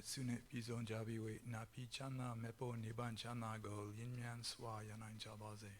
Sunet Pizon Jabiwe Napi Chana Mepo Niban Chana Go Yinyan Swa Yanain Chabaze.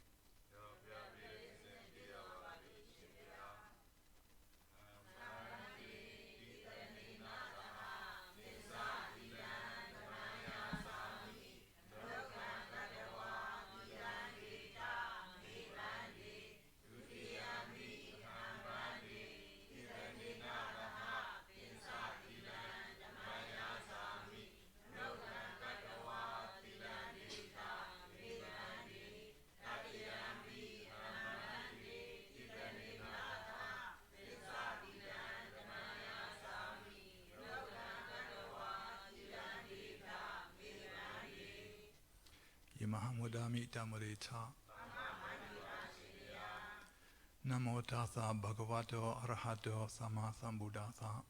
Yamahamudami Tamarita Namo Tassa Bhagavato Arahato Sama Sambuddhassa.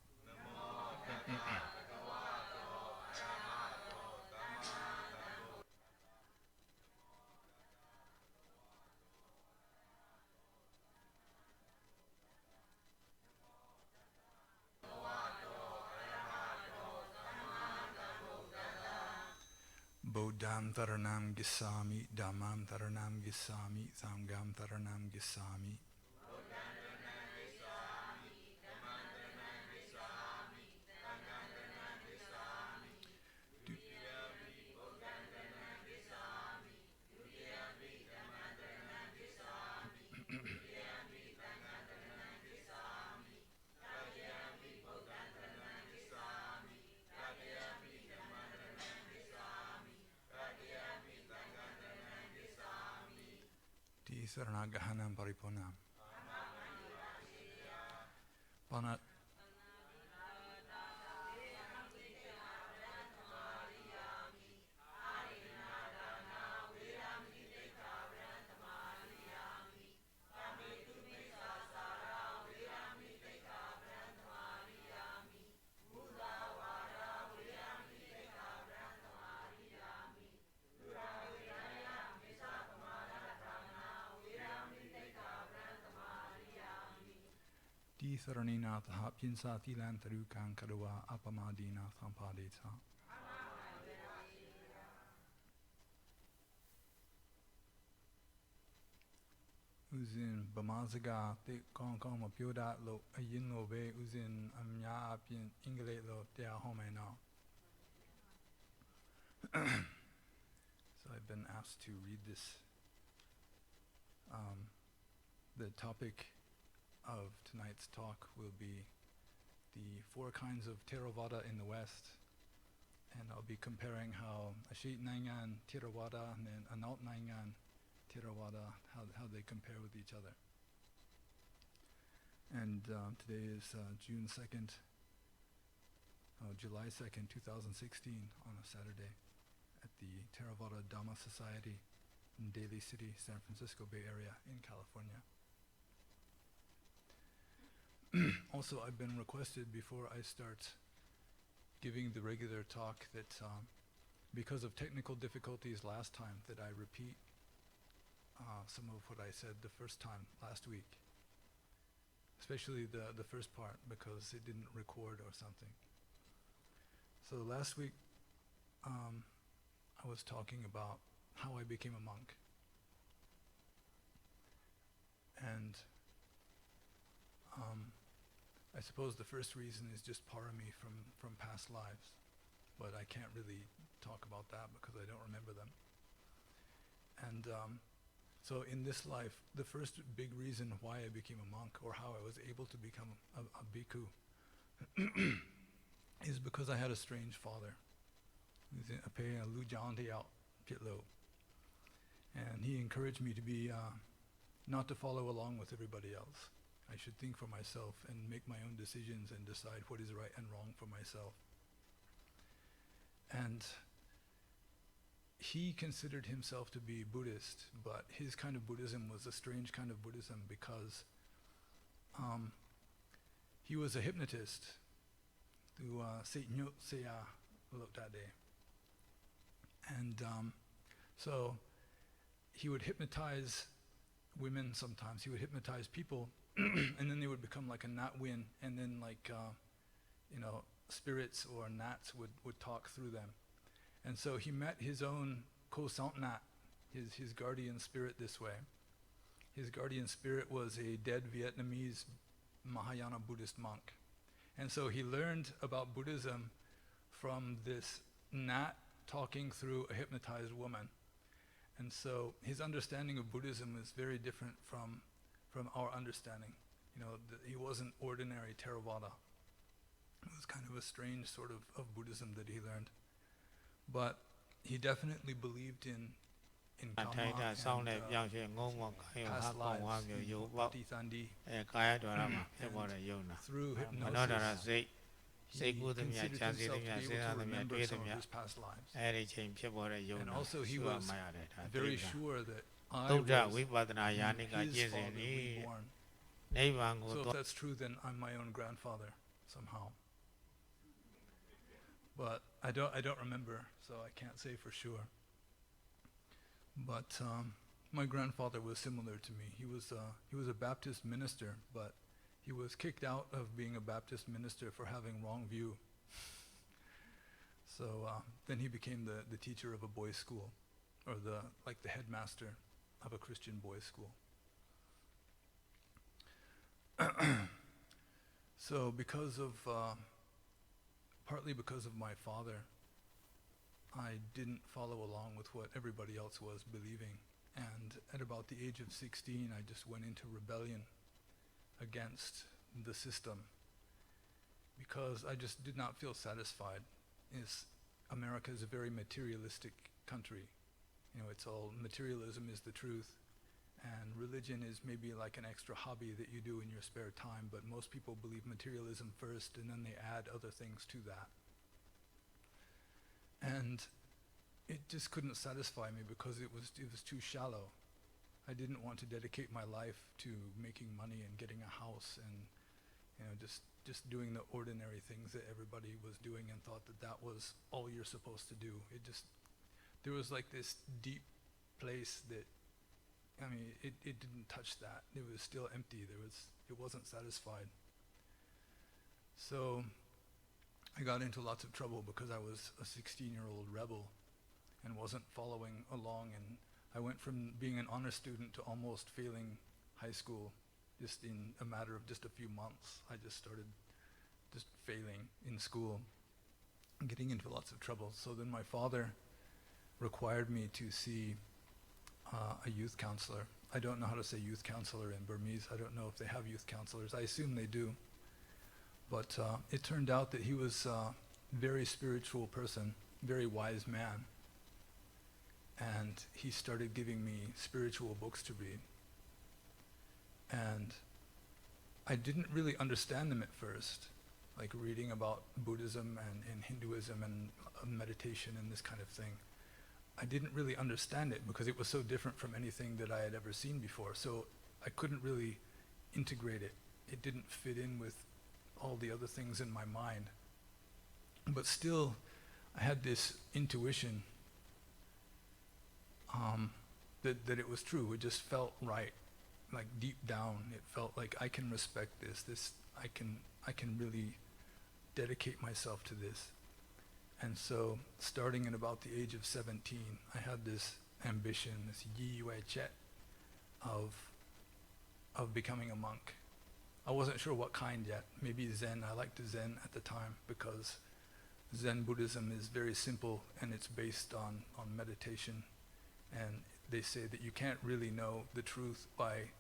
Bodham Taranam Gisami, Dhammam Taranam Gisami, Samgam Taranam Gisami. Saranagahanam Paripunam. Panat Saraninath Pinsa Tilan Tarukan Kadua Apamadina Sampadeta. Uzin Bamazaga Te Kong Kong Pyoda Lo Ayin Lobe Uzin Amya Apin Inglet Lo Tea Home now. So I've been asked to read this. The topic of tonight's talk will be the 4 kinds of Theravada in the West, and I'll be comparing how Ashit Nangan Theravada and then Analt Nangan Theravada, how they compare with each other. And today is July 2nd, 2016, on a Saturday at the Theravada Dhamma Society in Daly City, San Francisco Bay Area in California. Also, I've been requested before I start giving the regular talk that because of technical difficulties last time, that I repeat some of what I said the first time last week, especially the first part, because it didn't record or something. So last week I was talking about how I became a monk, and I suppose the first reason is just parami from past lives, but I can't really talk about that because I don't remember them. And so in this life, the first big reason why I became a monk, or how I was able to become a bhikkhu, is because I had a strange father. And he encouraged me to be not to follow along with everybody else. I should think for myself and make my own decisions and decide what is right and wrong for myself. And he considered himself to be Buddhist, but his kind of Buddhism was a strange kind of Buddhism because he was a hypnotist. And so he would hypnotize women sometimes. He would hypnotize people and then they would become like a nat win, and then spirits or nats would talk through them. And so he met his own co-sant nat, his guardian spirit this way. His guardian spirit was a dead Vietnamese Mahayana Buddhist monk. And so he learned about Buddhism from this nat talking through a hypnotized woman. And so his understanding of Buddhism is very different from our understanding. He wasn't ordinary Theravada. It was kind of a strange sort of Buddhism that he learned. But he definitely believed in karma and past lives, Patithandi. Through hypnosis, he considered himself to be able to remember some of his past lives. And also he was very sure that I was his father reborn. So if that's true, then I'm my own grandfather somehow. But I don't remember, so I can't say for sure. But my grandfather was similar to me. He was a Baptist minister, but he was kicked out of being a Baptist minister for having wrong view. So then he became the teacher of a boys' school, or the headmaster of a Christian boys' school. So partly because of my father, I didn't follow along with what everybody else was believing. And at about the age of 16, I just went into rebellion against the system because I just did not feel satisfied. America is a very materialistic country. It's all materialism is the truth, and religion is maybe like an extra hobby that you do in your spare time, but most people believe materialism first and then they add other things to that. And it just couldn't satisfy me because it was too shallow. I didn't want to dedicate my life to making money and getting a house and just doing the ordinary things that everybody was doing and thought that was all you're supposed to do. There was like this deep place that, it didn't touch that. It was still empty. It wasn't satisfied. So I got into lots of trouble because I was a 16-year-old rebel and wasn't following along, and I went from being an honor student to almost failing high school just in a matter of just a few months. I just started just failing in school and getting into lots of trouble. So then my father required me to see a youth counselor. I don't know how to say youth counselor in Burmese. I don't know if they have youth counselors. I assume they do. But it turned out that he was a very spiritual person, very wise man. And he started giving me spiritual books to read. And I didn't really understand them at first, like reading about Buddhism and Hinduism and meditation and this kind of thing. I didn't really understand it because it was so different from anything that I had ever seen before. So I couldn't really integrate it. It didn't fit in with all the other things in my mind. But still, I had this intuition that it was true. It just felt right, like deep down. It felt like I can respect this. I can really dedicate myself to this. And so, starting at about the age of 17, I had this ambition, this yi-wei-chet of becoming a monk. I wasn't sure what kind yet. Maybe Zen. I liked Zen at the time because Zen Buddhism is very simple and it's based on meditation. And they say that you can't really know the truth by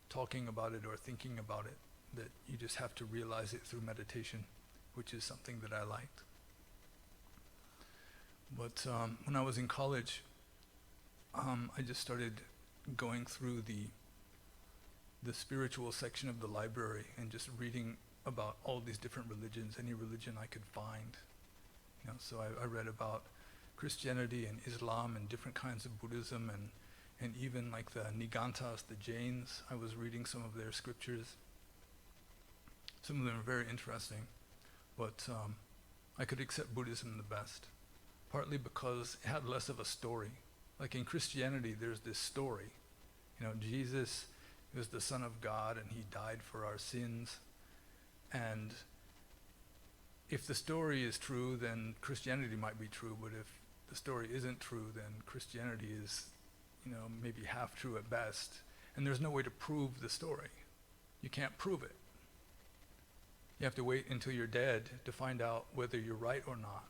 talking about it or thinking about it, that you just have to realize it through meditation, which is something that I liked. But when I was in college, I just started going through the spiritual section of the library and just reading about all these different religions, any religion I could find. So I read about Christianity and Islam and different kinds of Buddhism and even like the Nigantas, the Jains. I was reading some of their scriptures. Some of them are very interesting, but I could accept Buddhism the best, partly because it had less of a story. Like in Christianity, there's this story. Jesus is the Son of God and he died for our sins. And if the story is true, then Christianity might be true, but if the story isn't true, then Christianity is, maybe half true at best. And there's no way to prove the story. You can't prove it. You have to wait until you're dead to find out whether you're right or not.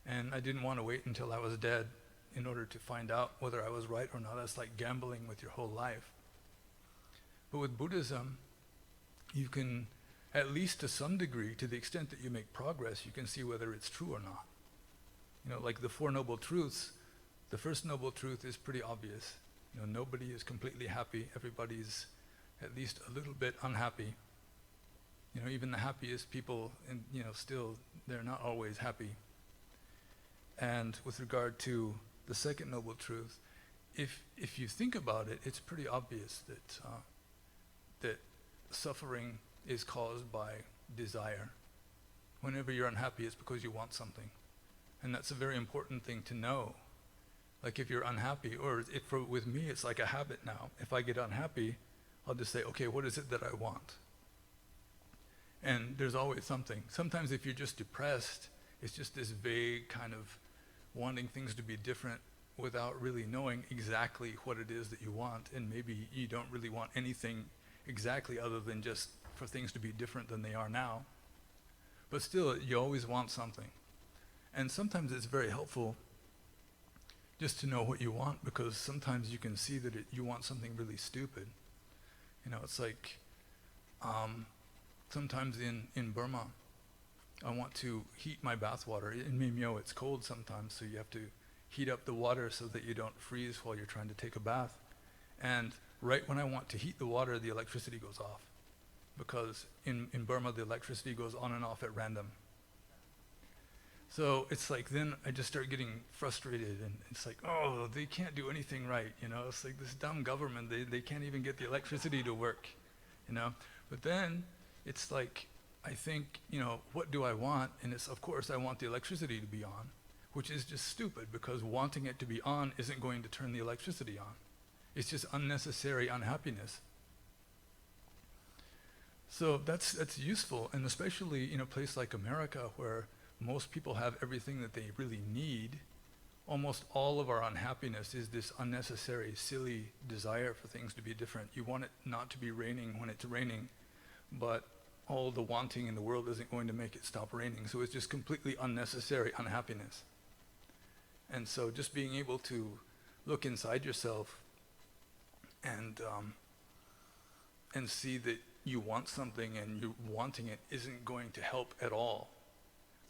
And I didn't want to wait until I was dead in order to find out whether I was right or not. That's like gambling with your whole life. But with Buddhism, you can, at least to some degree, to the extent that you make progress, you can see whether it's true or not. Like the Four Noble Truths, the first noble truth is pretty obvious. Nobody is completely happy. Everybody's at least a little bit unhappy. Even the happiest people, and still, they're not always happy. And with regard to the second noble truth, if you think about it, it's pretty obvious that suffering is caused by desire. Whenever you're unhappy, it's because you want something. And that's a very important thing to know. Like if you're unhappy, or with me, it's like a habit now. If I get unhappy, I'll just say, okay, what is it that I want? And there's always something. Sometimes if you're just depressed, it's just this vague kind of wanting things to be different without really knowing exactly what it is that you want. And maybe you don't really want anything exactly other than just for things to be different than they are now. But still, you always want something. And sometimes it's very helpful just to know what you want, because sometimes you can see that you want something really stupid. It's like sometimes in Burma, I want to heat my bath water. In Mimyo, it's cold sometimes, so you have to heat up the water so that you don't freeze while you're trying to take a bath. And right when I want to heat the water, the electricity goes off. Because in Burma, the electricity goes on and off at random. So it's like then I just start getting frustrated, and it's like, oh, they can't do anything right, It's like this dumb government, they can't even get the electricity to work, But then it's like, I think, what do I want? And it's, of course, I want the electricity to be on, which is just stupid, because wanting it to be on isn't going to turn the electricity on. It's just unnecessary unhappiness. So that's useful, and especially in a place like America, where most people have everything that they really need. Almost all of our unhappiness is this unnecessary, silly desire for things to be different. You want it not to be raining when it's raining, but all the wanting in the world isn't going to make it stop raining. So it's just completely unnecessary unhappiness. And so just being able to look inside yourself and see that you want something and you wanting it isn't going to help at all.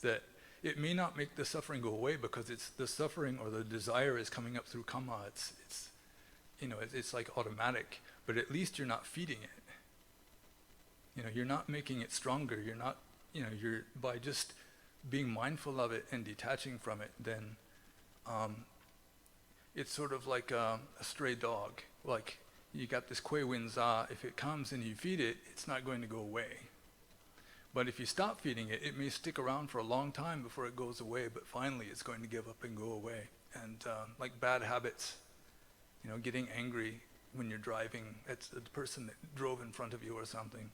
That it may not make the suffering go away, because it's the suffering or the desire is coming up through karma. It's like automatic, but at least you're not feeding it. You're not making it stronger. You're not, you're by just being mindful of it and detaching from it, then it's sort of like a stray dog. Like you got this kwe win za, if it comes and you feed it, it's not going to go away. But if you stop feeding it, it may stick around for a long time before it goes away, but finally it's going to give up and go away. And like bad habits, getting angry when you're driving at the person that drove in front of you or something.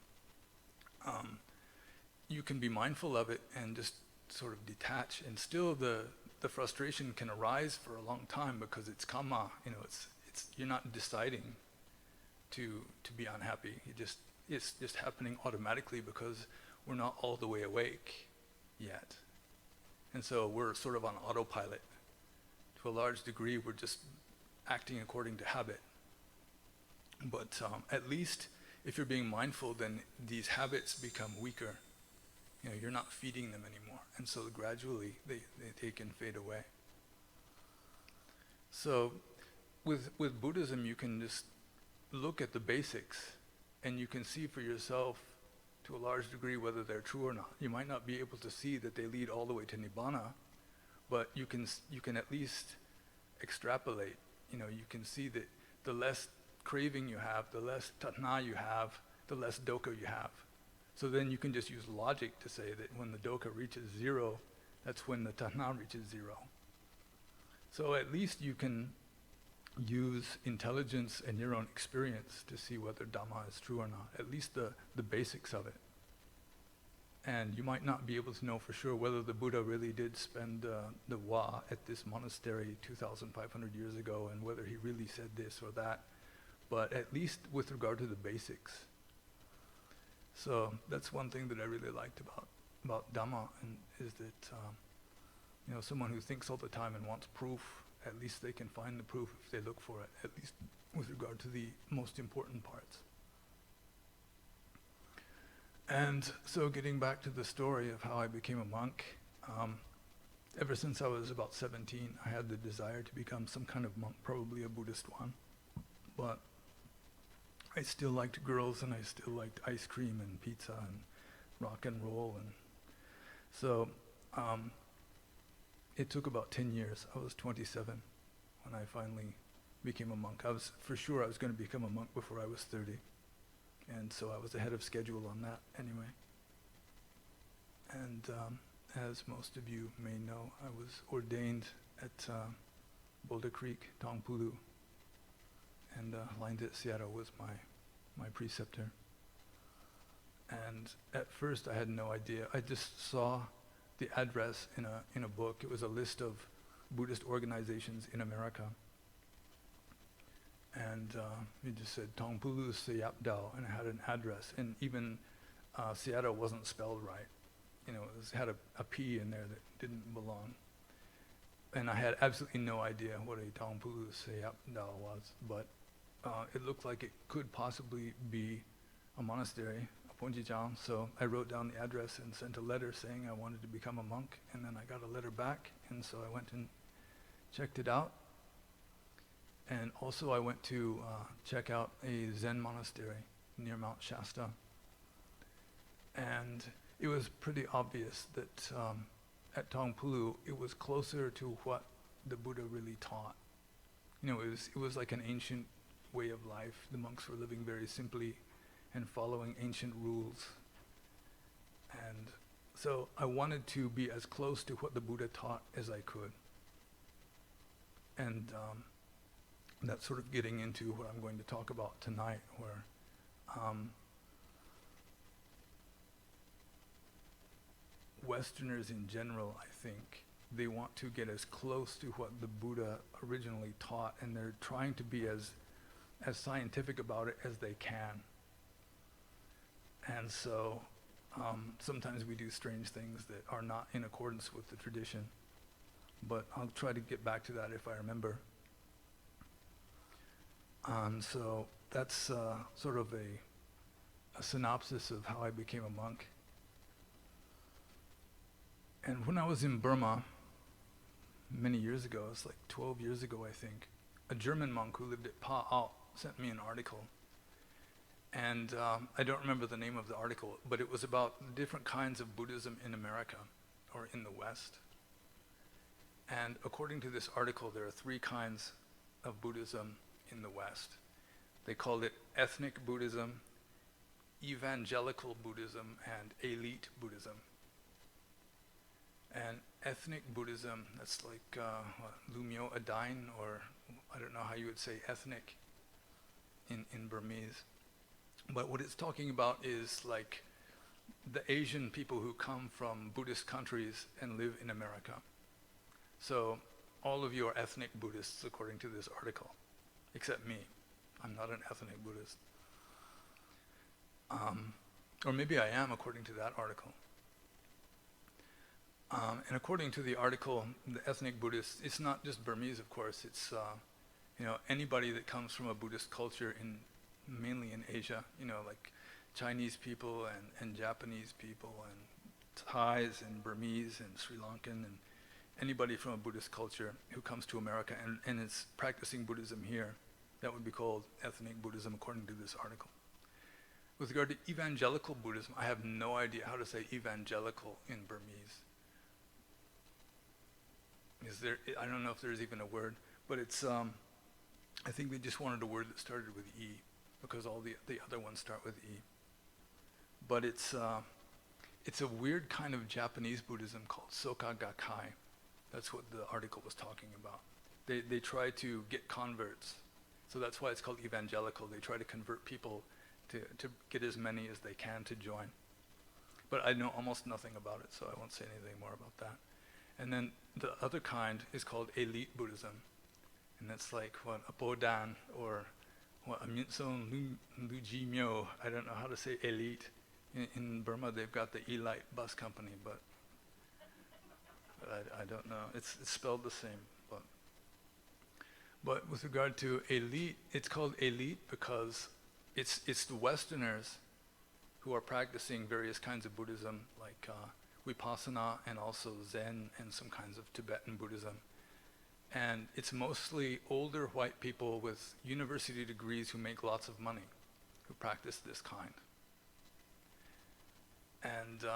You can be mindful of it and just sort of detach, and still the frustration can arise for a long time because it's karma. You're not deciding to be unhappy. It's just happening automatically because we're not all the way awake yet. And so we're sort of on autopilot. To a large degree, we're just acting according to habit. But at least if you're being mindful, then these habits become weaker. You're not feeding them anymore. And so gradually they can fade away. So with Buddhism, you can just look at the basics and you can see for yourself to a large degree whether they're true or not. You might not be able to see that they lead all the way to Nibbana, but you can at least extrapolate. You can see that the less craving you have, the less tanha you have, the less dukkha you have. So then you can just use logic to say that when the dukkha reaches zero, that's when the tanha reaches zero. So at least you can use intelligence and your own experience to see whether Dhamma is true or not, at least the basics of it. And you might not be able to know for sure whether the Buddha really did spend the Wa at this monastery 2,500 years ago and whether he really said this or that, but at least with regard to the basics. So that's one thing that I really liked about Dhamma, and is that someone who thinks all the time and wants proof, at least they can find the proof if they look for it, at least with regard to the most important parts. And so getting back to the story of how I became a monk, ever since I was about 17, I had the desire to become some kind of monk, probably a Buddhist one. But I still liked girls, and I still liked ice cream and pizza and rock and roll. And so it took about 10 years. I was 27 when I finally became a monk. I was going to become a monk before I was 30. And so I was ahead of schedule on that anyway. And as most of you may know, I was ordained at Boulder Creek, Tongpulu, and Laindet Sayadaw was my preceptor. And at first I had no idea. I just saw the address in a book. It was a list of Buddhist organizations in America. And it just said Tongpulu Sayadaw, and it had an address. And even Sayadaw wasn't spelled right. It had a P in there that didn't belong. And I had absolutely no idea what a Tongpulu Sayadaw was, but it looked like it could possibly be a monastery, a Ponjijang. So I wrote down the address and sent a letter saying I wanted to become a monk, and then I got a letter back, and so I went and checked it out. And also I went to check out a Zen monastery near Mount Shasta. And it was pretty obvious that at Tongpulu it was closer to what the Buddha really taught. It was like an ancient way of life. The monks were living very simply and following ancient rules. And so I wanted to be as close to what the Buddha taught as I could. And that's sort of getting into what I'm going to talk about tonight, where Westerners in general, I think, they want to get as close to what the Buddha originally taught, and they're trying to be as scientific about it as they can. And so sometimes we do strange things that are not in accordance with the tradition. But I'll try to get back to that if I remember. So that's sort of a synopsis of how I became a monk. And when I was in Burma, many years ago, it's like 12 years ago I think, a German monk who lived at Pa'ao sent me an article. And I don't remember the name of the article, but it was about different kinds of Buddhism in America, or in the West. And according to this article, there are 3 kinds of Buddhism in the West. They called it ethnic Buddhism, evangelical Buddhism, and elite Buddhism. And ethnic Buddhism, that's like Lumyo Adain, or I don't know how you would say ethnic in Burmese. But what it's talking about is like the Asian people who come from Buddhist countries and live in America. So all of you are ethnic Buddhists according to this article, except me. I'm not an ethnic Buddhist. Or maybe I am according to that article. And according to the article, the ethnic Buddhists, it's not just Burmese, of course, it's anybody that comes from a Buddhist culture mainly in Asia, like Chinese people and Japanese people and Thais and Burmese and Sri Lankan and anybody from a Buddhist culture who comes to America and is practicing Buddhism here. That would be called ethnic Buddhism according to this article. With regard to evangelical Buddhism, I have no idea how to say evangelical in Burmese. I don't know if there's even a word, but it's, I think they just wanted a word that started with E, because all the other ones start with E. But it's a weird kind of Japanese Buddhism called Soka Gakkai. That's what the article was talking about. They try to get converts. So that's why it's called evangelical. They try to convert people to get as many as they can to join. But I know almost nothing about it, so I won't say anything more about that. And then the other kind is called elite Buddhism. And it's like what a Bodhan or what a Minson Luji Myo. I don't know how to say elite. In Burma, they've got the Elite bus company, but I don't know. It's spelled the same. But with regard to elite, it's called elite because it's the Westerners who are practicing various kinds of Buddhism, like Vipassana and also Zen and some kinds of Tibetan Buddhism. And it's mostly older white people with university degrees who make lots of money who practice this kind. And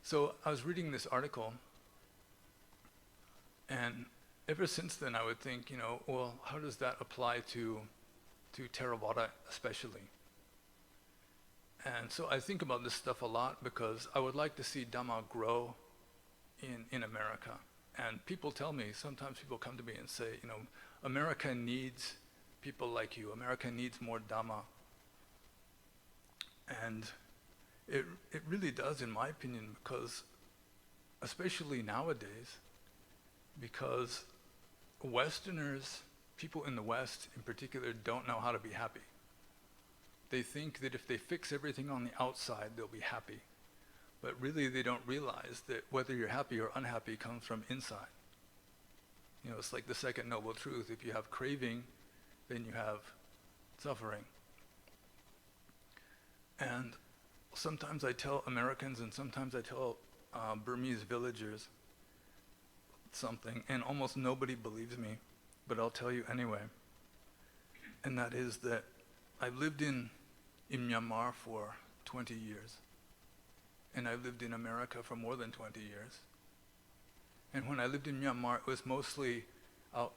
so I was reading this article, and ever since then I would think, well, how does that apply to Theravada especially? And so I think about this stuff a lot because I would like to see Dhamma grow in America. And people tell me, sometimes people come to me and say, America needs people like you. America needs more Dhamma. And it really does, in my opinion, because especially nowadays, because Westerners, people in the West in particular, don't know how to be happy. They think that if they fix everything on the outside, they'll be happy. But really they don't realize that whether you're happy or unhappy comes from inside. It's like the second noble truth. If you have craving, then you have suffering. And sometimes I tell Americans and sometimes I tell Burmese villagers something, and almost nobody believes me, but I'll tell you anyway. And that is that I've lived in Myanmar for 20 years. And I lived in America for more than 20 years. And when I lived in Myanmar, it was mostly out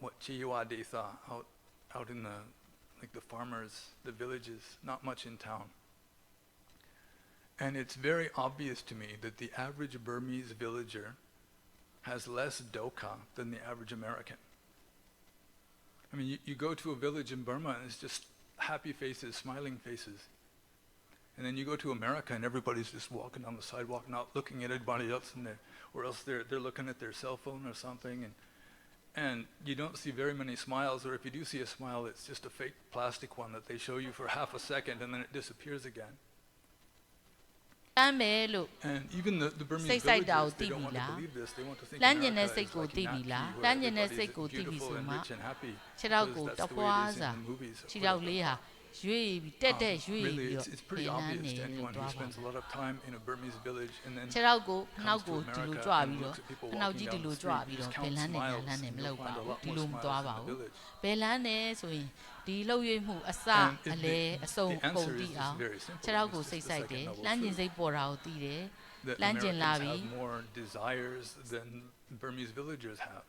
out in the farmers, the villages, not much in town. And it's very obvious to me that the average Burmese villager has less dukkha than the average American. I mean, you go to a village in Burma and it's just happy faces, smiling faces. And then you go to America and everybody's just walking on the sidewalk, not looking at anybody else, or else they're looking at their cell phone or something. And you don't see very many smiles, or if you do see a smile, it's just a fake plastic one that they show you for half a second and then it disappears again. And even the Burmese villagers, they don't want to believe this. They want to think America is like Naki, where everybody's beautiful and rich and happy, because that's the way it is in the movies. Really, it's pretty obvious to anyone who spends a lot of time in a Burmese village and then comes to America and looks at people walking down the street, just count smiles, and you'll find a lot more smiles in the village. And the answer is very simple. It's just the second noble truth. That Americans have more desires than Burmese villagers have.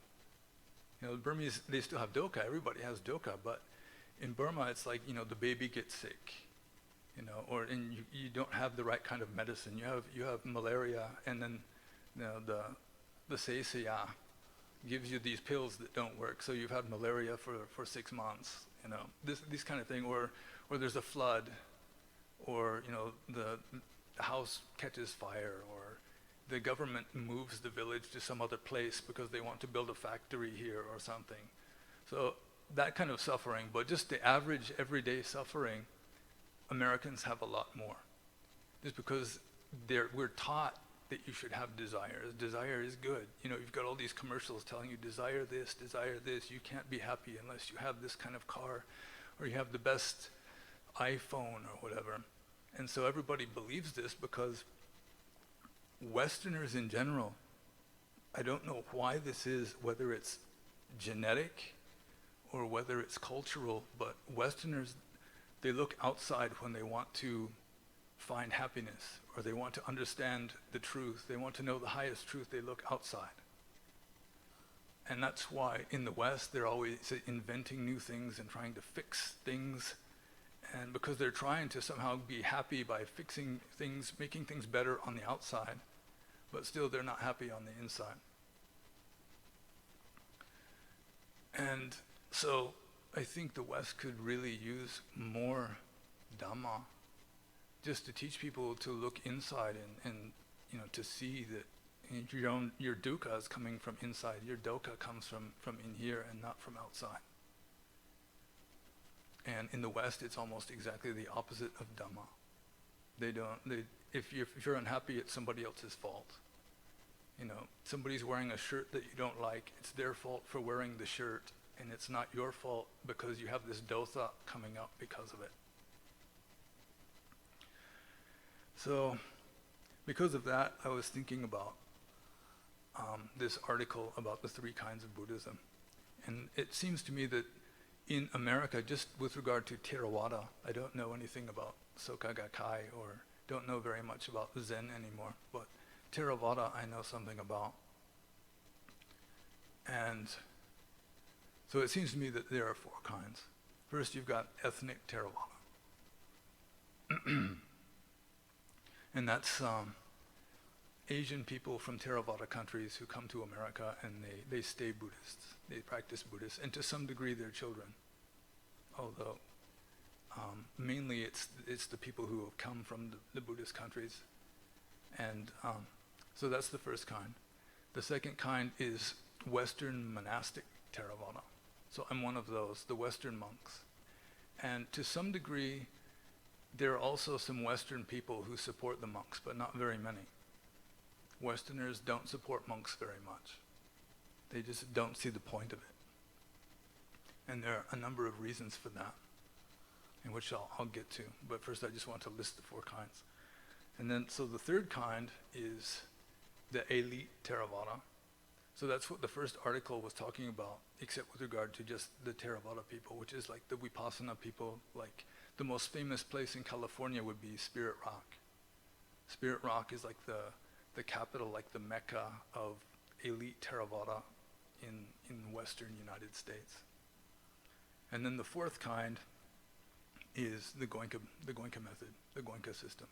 The Burmese, they still have dukkha. Everybody has dukkha, but in Burma, it's like, the baby gets sick, or you don't have the right kind of medicine. You have malaria, and then the Seisaya gives you these pills that don't work, so you've had malaria for 6 months. This kind of thing, or there's a flood, or the house catches fire, or the government moves the village to some other place because they want to build a factory here or something. So that kind of suffering, but just the average everyday suffering, Americans have a lot more. Just because we're taught that you should have desires. Desire is good. You've got all these commercials telling you desire this, you can't be happy unless you have this kind of car, or you have the best iPhone or whatever. And so everybody believes this because Westerners in general, I don't know why this is, whether it's genetic or whether it's cultural, but Westerners, they look outside when they want to find happiness, or they want to understand the truth, they want to know the highest truth, they look outside. And that's why in the West they're always inventing new things and trying to fix things, and because they're trying to somehow be happy by fixing things, making things better on the outside, but still they're not happy on the inside. And so I think the West could really use more Dhamma just to teach people to look inside and to see that your dukkha is coming from inside. Your dukkha comes from in here and not from outside. And in the West, it's almost exactly the opposite of Dhamma. If you're unhappy, it's somebody else's fault. Somebody's wearing a shirt that you don't like, it's their fault for wearing the shirt, and it's not your fault because you have this dosa coming up because of it. So, because of that, I was thinking about this article about the 3 kinds of Buddhism. And it seems to me that in America, just with regard to Theravada, I don't know anything about Soka Gakkai or don't know very much about Zen anymore, but Theravada I know something about. And so it seems to me that there are 4 kinds. First, you've got ethnic Theravada. And that's Asian people from Theravada countries who come to America and they stay Buddhists. They practice Buddhist, and to some degree their children. Although mainly it's the people who have come from the Buddhist countries. And so that's the first kind. The second kind is Western monastic Theravada. So I'm one of those, the Western monks. And to some degree, there are also some Western people who support the monks, but not very many. Westerners don't support monks very much. They just don't see the point of it. And there are a number of reasons for that, in which I'll get to. But first I just want to list the 4 kinds. And then, so the third kind is the elite Theravada. So that's what the first article was talking about, except with regard to just the Theravada people, which is like the Vipassana people. Like the most famous place in California would be Spirit Rock. Spirit Rock is like the capital, like the Mecca of elite Theravada in Western United States. And then the 4th kind is the Goenka method, the Goenka system,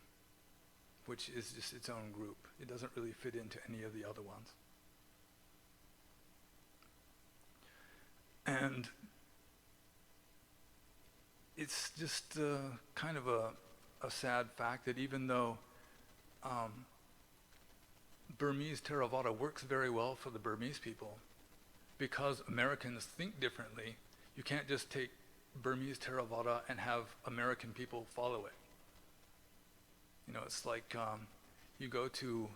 which is just its own group. It doesn't really fit into any of the other ones. And it's just kind of a sad fact that even though Burmese Theravada works very well for the Burmese people, because Americans think differently, you can't just take Burmese Theravada and have American people follow it. It's like you go to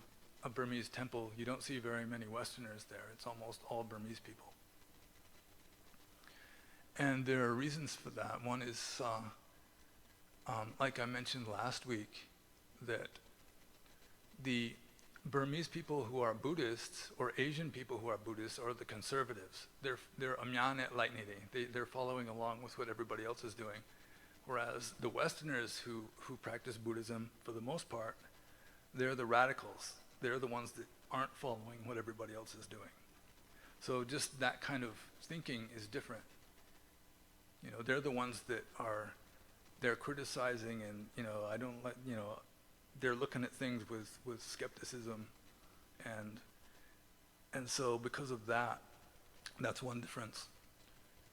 a Burmese temple, you don't see very many Westerners there. It's almost all Burmese people. And there are reasons for that. One is, like I mentioned last week, that the Burmese people who are Buddhists, or Asian people who are Buddhists, are the conservatives. They're amyanet laitniti. They're following along with what everybody else is doing. Whereas the Westerners who practice Buddhism, for the most part, they're the radicals. They're the ones that aren't following what everybody else is doing. So just that kind of thinking is different. They're the ones that they're criticizing and, they're looking at things with skepticism. And so because of that, that's one difference.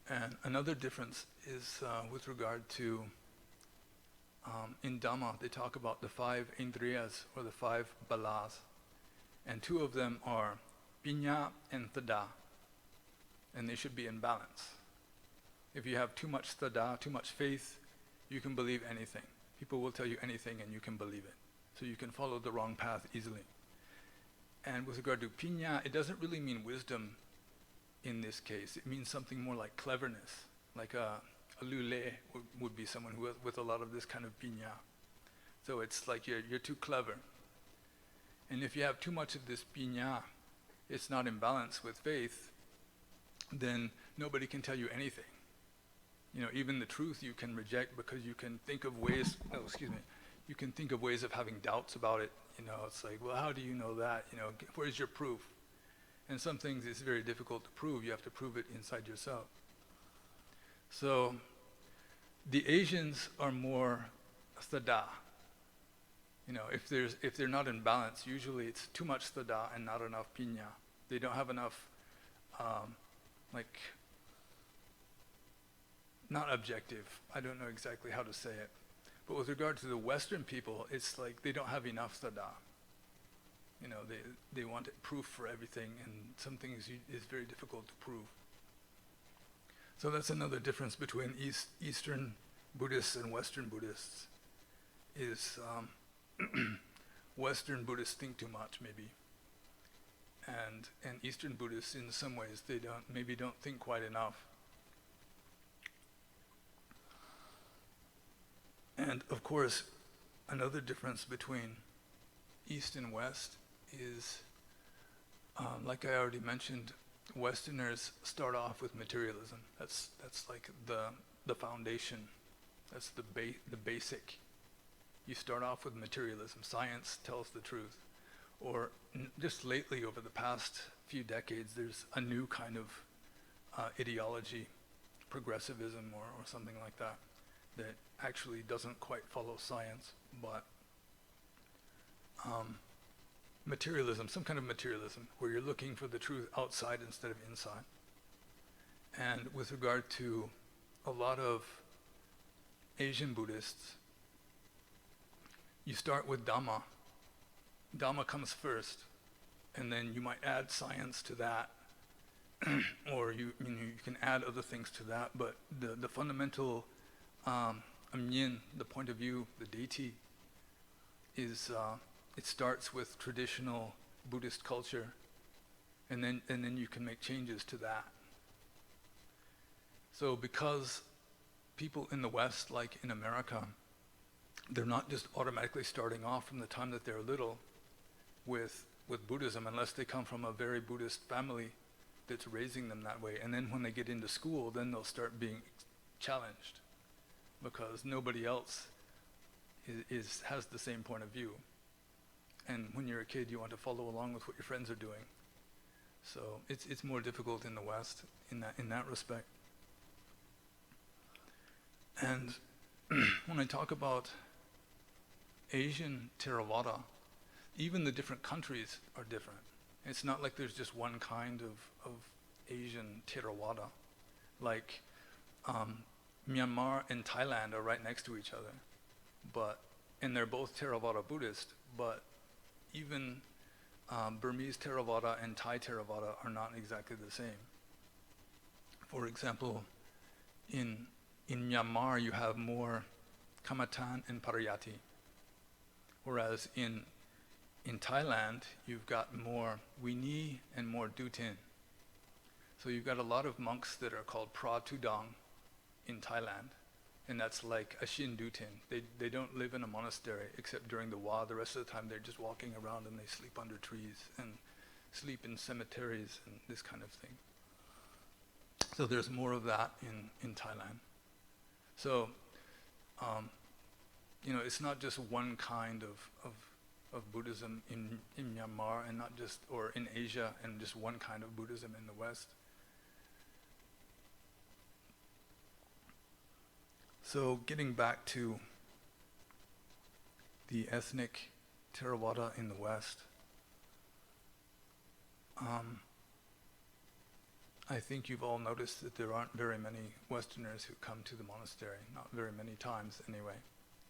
And another difference is with regard to, in Dhamma, they talk about the 5 indriyas, or the 5 balas. And 2 of them are piññā and tada. And they should be in balance. If you have too much tada, too much faith, you can believe anything. People will tell you anything and you can believe it. So you can follow the wrong path easily. And with regard to piññā, it doesn't really mean wisdom in this case. It means something more like cleverness. Like a lule would be someone who with a lot of this kind of piññā. So it's like you're too clever. And if you have too much of this piññā, it's not in balance with faith, then nobody can tell you anything. Even the truth you can reject because you can think of ways, you can think of ways of having doubts about it. It's like, well, how do you know that? Where's your proof? And some things it's very difficult to prove. You have to prove it inside yourself. So the Asians are more thada. If they're not in balance, usually it's too much thada and not enough piññā. They don't have enough, not objective. I don't know exactly how to say it. But with regard to the Western people, it's like they don't have enough Sada. You know, they want proof for everything, and some things is very difficult to prove. So that's another difference between Eastern Buddhists and Western Buddhists, is Western Buddhists think too much, maybe. And Eastern Buddhists, in some ways, they don't think quite enough. And of course, another difference between East and West is, like I already mentioned, Westerners start off with materialism. That's like the foundation. That's the basic. You start off with materialism. Science tells the truth. Or just lately, over the past few decades, there's a new kind of ideology, progressivism or something like that, that actually doesn't quite follow science, but materialism, some kind of materialism, where you're looking for the truth outside instead of inside. And with regard to a lot of Asian Buddhists, you start with Dhamma. Dhamma comes first, and then you might add science to that, or you can add other things to that, but the fundamental amyin, the point of view, the deity, is it starts with traditional Buddhist culture, and then you can make changes to that. So because people in the West, like in America, they're not just automatically starting off from the time that they're little with Buddhism, unless they come from a very Buddhist family that's raising them that way. And then when they get into school, then they'll start being challenged, because nobody else has the same point of view. And when you're a kid, you want to follow along with what your friends are doing. So it's more difficult in the West in that respect. And when I talk about Asian Theravada, even the different countries are different. It's not like there's just one kind of Asian Theravada. Like Myanmar and Thailand are right next to each other, and they're both Theravada Buddhist, but even Burmese Theravada and Thai Theravada are not exactly the same. For example, in Myanmar you have more Kamatan and Parayati, whereas in Thailand you've got more Wini and more Dutin. So you've got a lot of monks that are called Pra Tudang in Thailand, and that's like a Shin Dutin. They don't live in a monastery except during the Wa. The rest of the time they're just walking around, and they sleep under trees and sleep in cemeteries and this kind of thing. So there's more of that in Thailand. So it's not just one kind of Buddhism in Myanmar, and not just, or in Asia, and just one kind of Buddhism in the West. So getting back to the ethnic Theravada in the West, I think you've all noticed that there aren't very many Westerners who come to the monastery, not very many times anyway.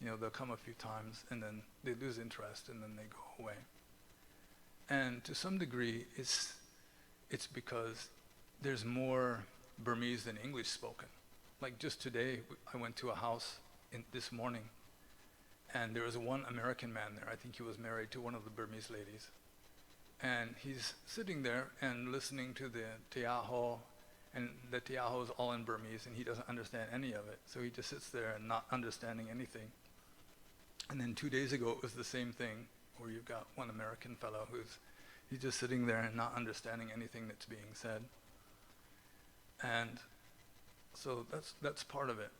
They'll come a few times and then they lose interest and then they go away. And to some degree, it's because there's more Burmese than English spoken. Like just today, I went to a house this morning, and there was one American man there. I think he was married to one of the Burmese ladies. And he's sitting there and listening to the Teaho, and the Teaho is all in Burmese, and he doesn't understand any of it. So he just sits there and not understanding anything. And then 2 days ago, it was the same thing, where you've got one American fellow he's just sitting there and not understanding anything that's being said. And so that's part of it,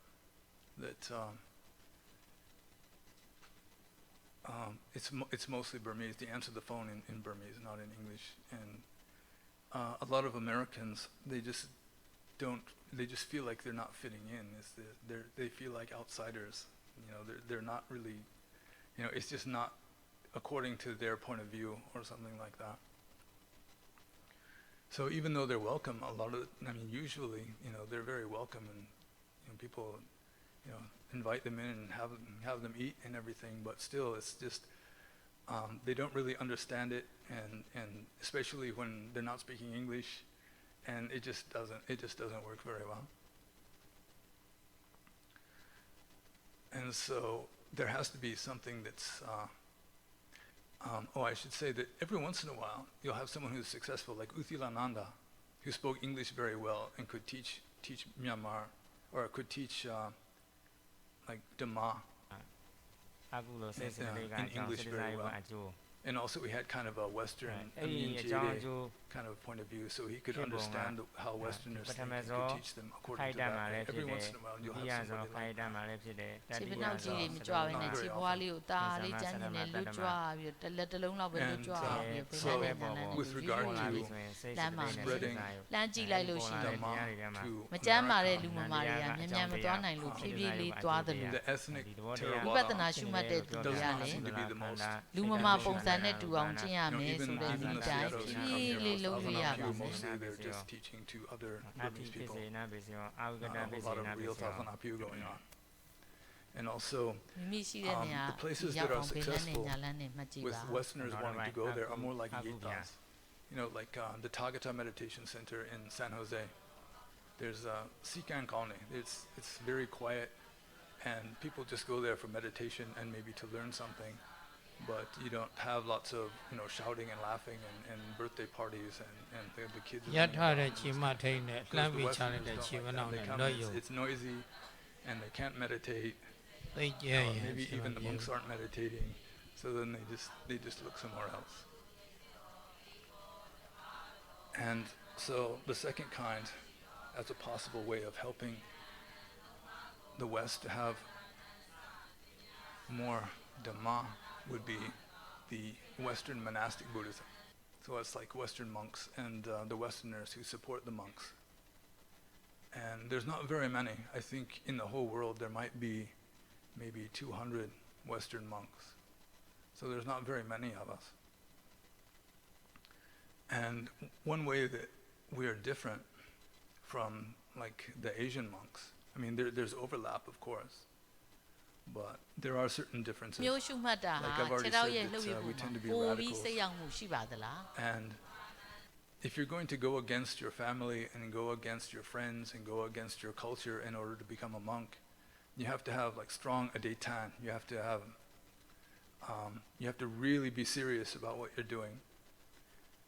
that it's mostly Burmese. They answer the phone in Burmese, not in English. And a lot of Americans, they just feel like they're not fitting in. They feel like outsiders. They're not really, it's just not according to their point of view or something like that. So even though they're welcome, usually, they're very welcome, and people, invite them in and have them eat and everything, but still it's just they don't really understand it, and especially when they're not speaking English, and it just doesn't work very well. And so there has to be something that's I should say that every once in a while you'll have someone who's successful, like Uthilananda, who spoke English very well and could teach Myanmar, or could teach like Dhamma in English very well. And also we had kind of a Western kind of point of view, so he could understand how Westerners think and could teach them according to that. Every once in a while you'll have somebody like that. And so with regard to spreading Dhamma to the ethnic Theravada does not seem to be the most even the Sayadaws who come here, mostly they're just teaching to other Burmese people. A lot of real Thapanapu going on. And also, the places that are successful with Westerners wanting to go there are more like Yetas. Like the Tagata Meditation Center in San Jose. There's Sikan Colony. It's very quiet, and people just go there for meditation and maybe to learn something. But you don't have lots of shouting and laughing and birthday parties and the kids. It's noisy, and they can't meditate. Maybe even the monks aren't meditating, so then they just look somewhere else. And so the second kind, as a possible way of helping the West to have more Dhamma, would be the Western monastic Buddhism. So it's like Western monks and the Westerners who support the monks. And there's not very many. I think in the whole world there might be maybe 200 Western monks. So there's not very many of us. And one way that we are different from like the Asian monks, I mean there's overlap of course, but there are certain differences. Like I've already said that we tend to be radicals. And if you're going to go against your family and go against your friends and go against your culture in order to become a monk, you have to have like strong adaitan. You have to really be serious about what you're doing.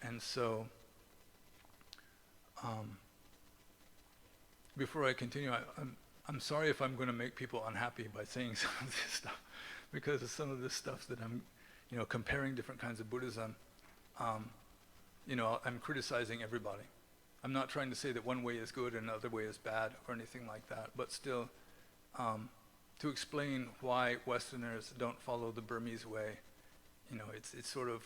And so, before I continue, I'm sorry if I'm going to make people unhappy by saying some of this stuff, because of some of this stuff that I'm, comparing different kinds of Buddhism. I'm criticizing everybody. I'm not trying to say that one way is good and another way is bad or anything like that, but still, to explain why Westerners don't follow the Burmese way, it's sort of,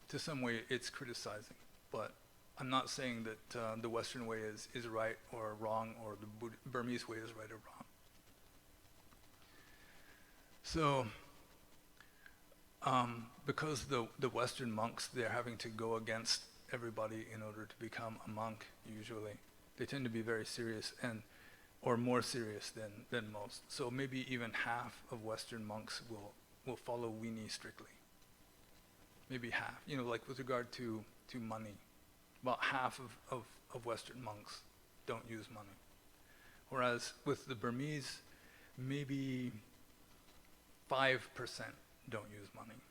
to some way it's criticizing, but I'm not saying that the Western way is right or wrong, or the Burmese way is right or wrong. So, because the Western monks, they're having to go against everybody in order to become a monk, usually. They tend to be very serious, or more serious than most. So maybe even half of Western monks will follow weenie strictly. Maybe half, like with regard to money. About half of Western monks don't use money. Whereas with the Burmese, maybe 5% don't use money.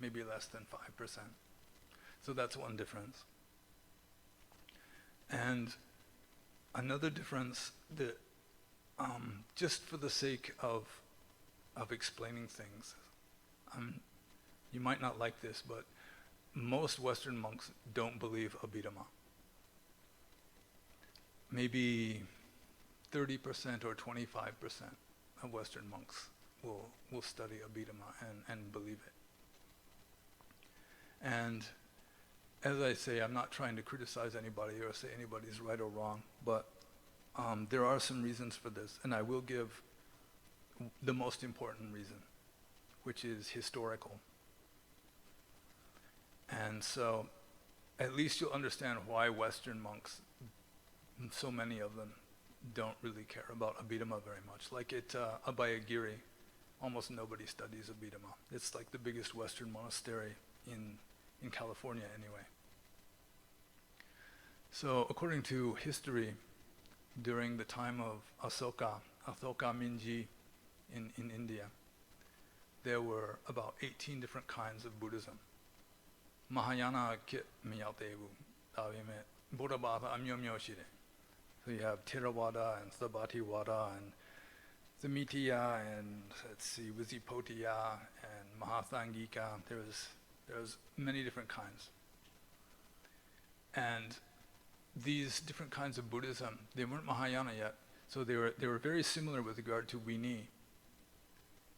Maybe less than 5%. So that's one difference. And another difference that, just for the sake of explaining things, you might not like this, but most Western monks don't believe Abhidhamma. Maybe 30% or 25% of Western monks will study Abhidhamma and believe it. And as I say, I'm not trying to criticize anybody or say anybody's right or wrong, but there are some reasons for this, and I will give the most important reason, which is historical. And so, at least you'll understand why Western monks, so many of them, don't really care about Abhidhamma very much. Like at Abhayagiri, almost nobody studies Abhidhamma. It's like the biggest Western monastery in California anyway. So according to history, during the time of Asoka Minji in India, there were about 18 different kinds of Buddhism. Mahayana kit miyatevu, davime, Buddhabhata amyomyo shire. So you have Theravada and Sabhativada and Samitya and Vizipotya and Mahathangika. There's many different kinds. And these different kinds of Buddhism, they weren't Mahayana yet, so they were very similar with regard to Vini,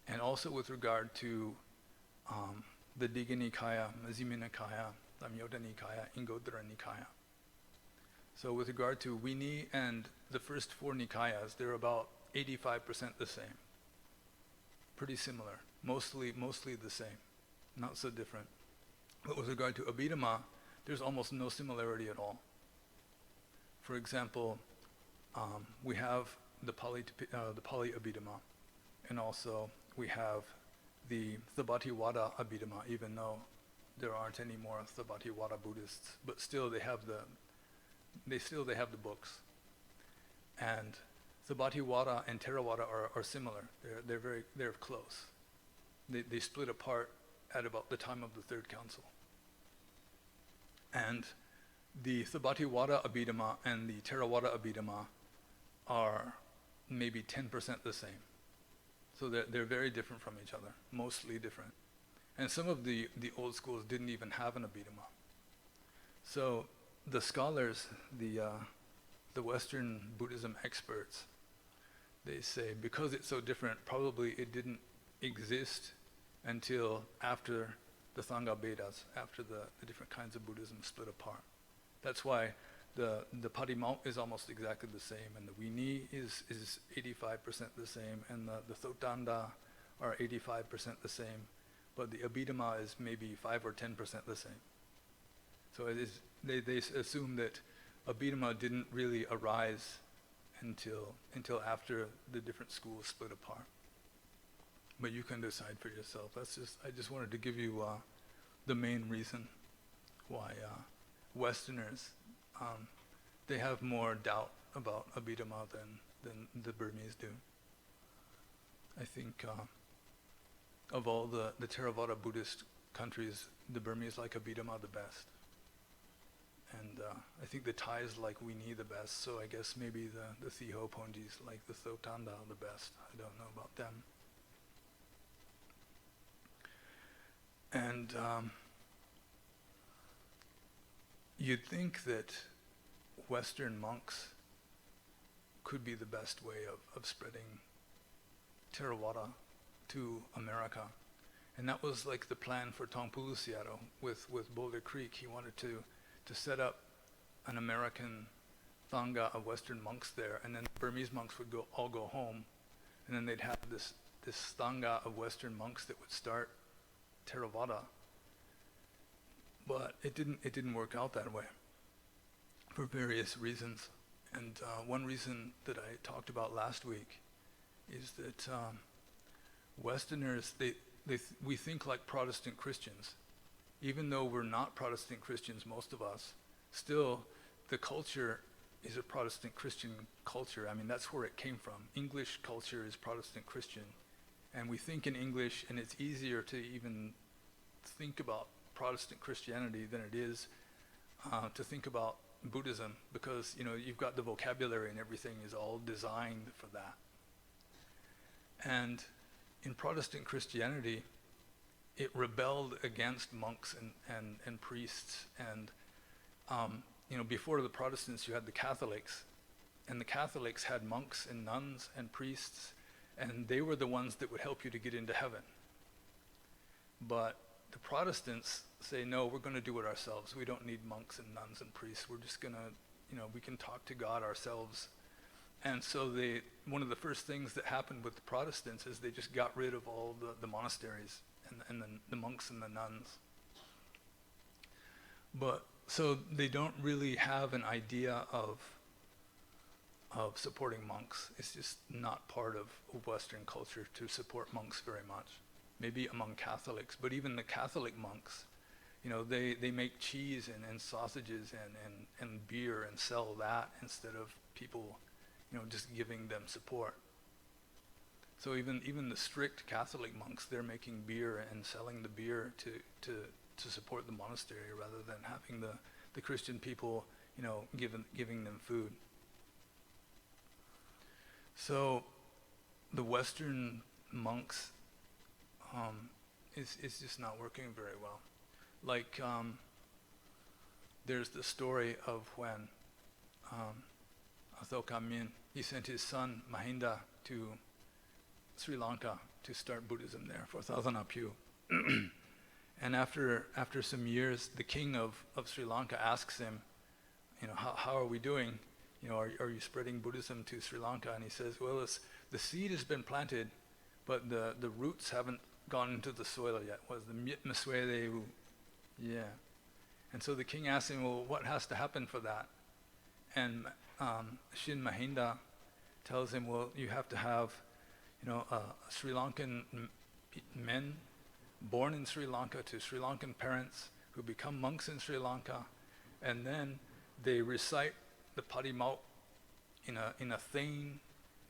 and also with regard to the Digha Nikaya, Majjhima Nikaya, Samyutta Nikaya, Ingottara Nikaya. So with regard to Vini and the first four Nikayas, they're about 85% the same. Pretty similar, mostly the same, not so different. But with regard to Abhidhamma, there's almost no similarity at all. For example, we have the Pali Abhidhamma, and also we have the Sabhativada Abhidhamma, even though there aren't any more Sabhativada Buddhists, but still they have the books. And Sabhativada and Theravada are similar. They're close. They split apart at about the time of the Third Council. And the Sabhativada Abhidhamma and the Theravada Abhidhamma are maybe 10% the same. So they're very different from each other, mostly different. And some of the old schools didn't even have an Abhidhamma. So the scholars, the Western Buddhism experts, they say because it's so different, probably it didn't exist until after the Sangha Vedas, after the different kinds of Buddhism split apart. That's why the Patimau is almost exactly the same, and the Vini is 85% the same, and the Thotanda are 85% the same, but the Abhidhamma is maybe 5 or 10% the same. So it is, they assume that Abhidhamma didn't really arise until after the different schools split apart. But you can decide for yourself. I just wanted to give you the main reason why Westerners, they have more doubt about Abhidhamma than the Burmese do. I think of all the Theravada Buddhist countries, the Burmese like Abhidhamma the best. And I think the Thais like Vini the best, so I guess maybe the Thiho Ponjis like the Thotanda the best. I don't know about them. And you'd think that Western monks could be the best way of spreading Theravada to America. And that was like the plan for Taungpulu Sayadaw with Boulder Creek. He wanted to set up an American Thangha of Western monks there, and then the Burmese monks would all go home, and then they'd have this Thangha of Western monks that would start Theravada. But it didn't work out that way for various reasons. And one reason that I talked about last week is that Westerners, we think like Protestant Christians. Even though we're not Protestant Christians, most of us, still the culture is a Protestant Christian culture. I mean, that's where it came from. English culture is Protestant Christian. And we think in English, and it's easier to even think about Protestant Christianity than it is to think about Buddhism, because you've got the vocabulary and everything is all designed for that. And in Protestant Christianity, it rebelled against monks and priests, and before the Protestants you had the Catholics, and the Catholics had monks and nuns and priests, and they were the ones that would help you to get into heaven. But the Protestants say, no, we're going to do it ourselves. We don't need monks and nuns and priests. We're just going to, we can talk to God ourselves. And so one of the first things that happened with the Protestants is they just got rid of all the monasteries and the monks and the nuns. But so they don't really have an idea of of supporting monks. It's just not part of Western culture to support monks very much. Maybe among Catholics, but even the Catholic monks, they make cheese and sausages and beer and sell that instead of people, just giving them support. So even the strict Catholic monks, they're making beer and selling the beer to support the monastery rather than having the Christian people, giving them food. So the Western monks, it's just not working very well. Like, there's the story of when Athoka Min, he sent his son Mahinda to Sri Lanka to start Buddhism there for Thadhanapyu. And after some years, the king of Sri Lanka asks him, how are we doing? Are you spreading Buddhism to Sri Lanka? And he says, well, the seed has been planted, but the roots haven't gone into the soil yet. Was the Myit Maswere? Yeah. And so the king asks him, well, what has to happen for that? And Shin Mahinda tells him, well, you have to have, Sri Lankan men born in Sri Lanka to Sri Lankan parents who become monks in Sri Lanka, and then they recite the Parimaut in a thane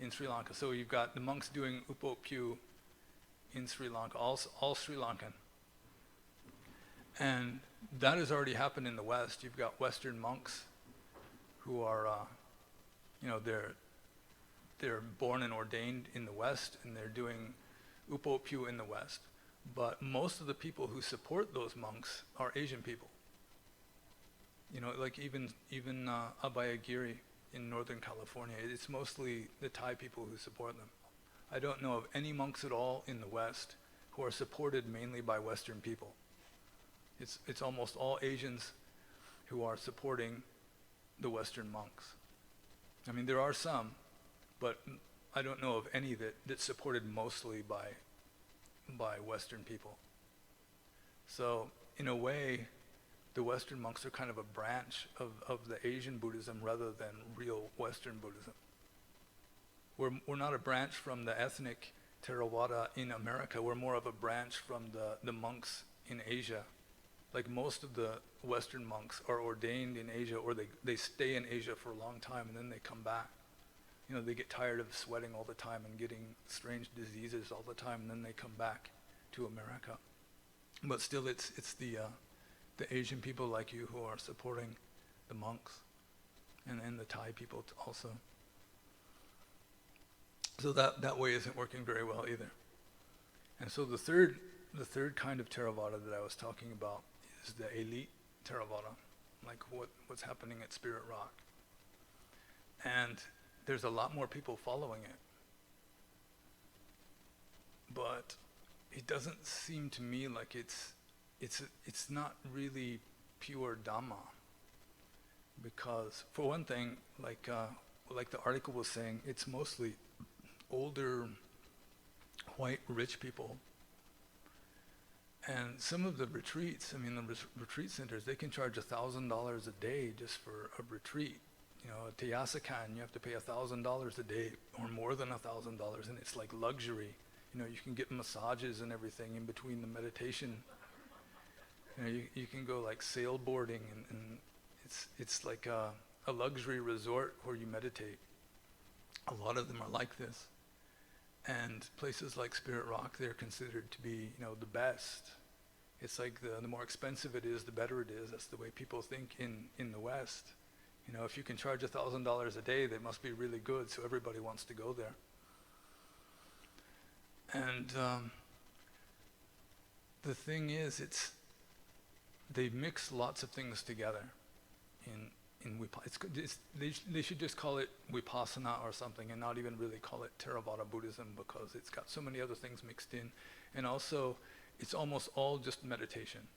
in Sri Lanka. So you've got the monks doing Upopyu in Sri Lanka, all Sri Lankan. And that has already happened in the West. You've got Western monks who are, they're born and ordained in the West, and they're doing Upopyu in the West. But most of the people who support those monks are Asian people. Like even Abhayagiri in Northern California, it's mostly the Thai people who support them. I don't know of any monks at all in the West who are supported mainly by Western people. It's almost all Asians who are supporting the Western monks. I mean, there are some, but I don't know of any that's supported mostly by Western people. So in a way, the Western monks are kind of a branch of the Asian Buddhism rather than real Western Buddhism. We're not a branch from the ethnic Theravada in America. We're more of a branch from the monks in Asia. Like most of the Western monks are ordained in Asia, or they stay in Asia for a long time and then they come back. They get tired of sweating all the time and getting strange diseases all the time, and then they come back to America. But still, it's the Asian people like you who are supporting the monks, and the Thai people also. So that way isn't working very well either. And so the third kind of Theravada that I was talking about is the elite Theravada, like what's happening at Spirit Rock. And there's a lot more people following it. But it doesn't seem to me like it's not really pure Dhamma. Because for one thing, like the article was saying, it's mostly older, white, rich people. And some of the retreats, the retreat centers, they can charge $1,000 a day just for a retreat. At Tyasakan, you have to pay $1,000 a day, or more than $1,000, and it's like luxury. You can get massages and everything in between the meditation. You can go like sailboarding, and it's like a luxury resort where you meditate. A lot of them are like this. And places like Spirit Rock, they're considered to be, the best. It's like the more expensive it is, the better it is. That's the way people think in the West. If you can charge $1,000 a day, that must be really good, so everybody wants to go there. And the thing is, they mix lots of things together in they should just call it Vipassana or something, and not even really call it Theravada Buddhism, because it's got so many other things mixed in. And also, it's almost all just meditation.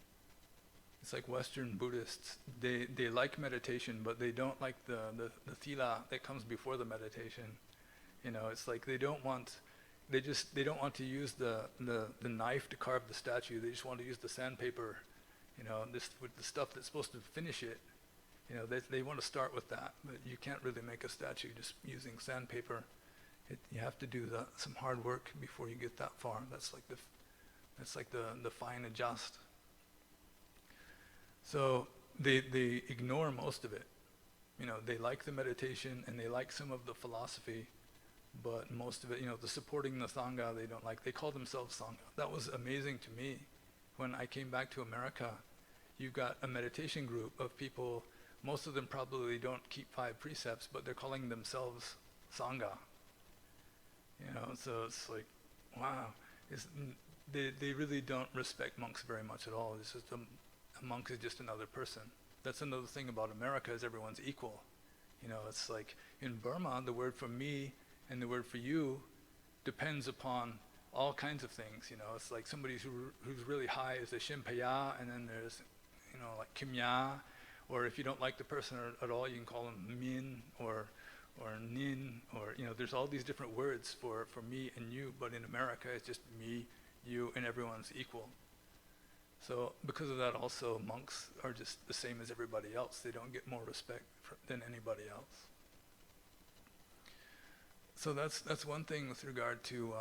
It's like Western Buddhists, they like meditation, but they don't like the thila that comes before the meditation. It's like they don't want to use the knife to carve the statue. They just want to use the sandpaper, this with the stuff that's supposed to finish it. They want to start with that, but you can't really make a statue just using sandpaper. You have to do some hard work before you get that far. That's like the fine adjust. So they ignore most of it. They like the meditation and they like some of the philosophy, but most of it, the supporting the Sangha, they don't like. They call themselves Sangha. That was amazing to me. When I came back to America, you've got a meditation group of people, most of them probably don't keep 5 precepts, but they're calling themselves Sangha. So it's like, wow. They really don't respect monks very much at all. It's just a monk is just another person. That's another thing about America, is everyone's equal. It's like in Burma, the word for me and the word for you depends upon all kinds of things. It's like somebody who's really high is a Shimpaya, and then there's, like Kimya, or if you don't like the person at all, you can call them Min or Nin, or there's all these different words for me and you, but in America it's just me, you, and everyone's equal. So because of that, also monks are just the same as everybody else. They don't get more respect than anybody else. So that's one thing with regard to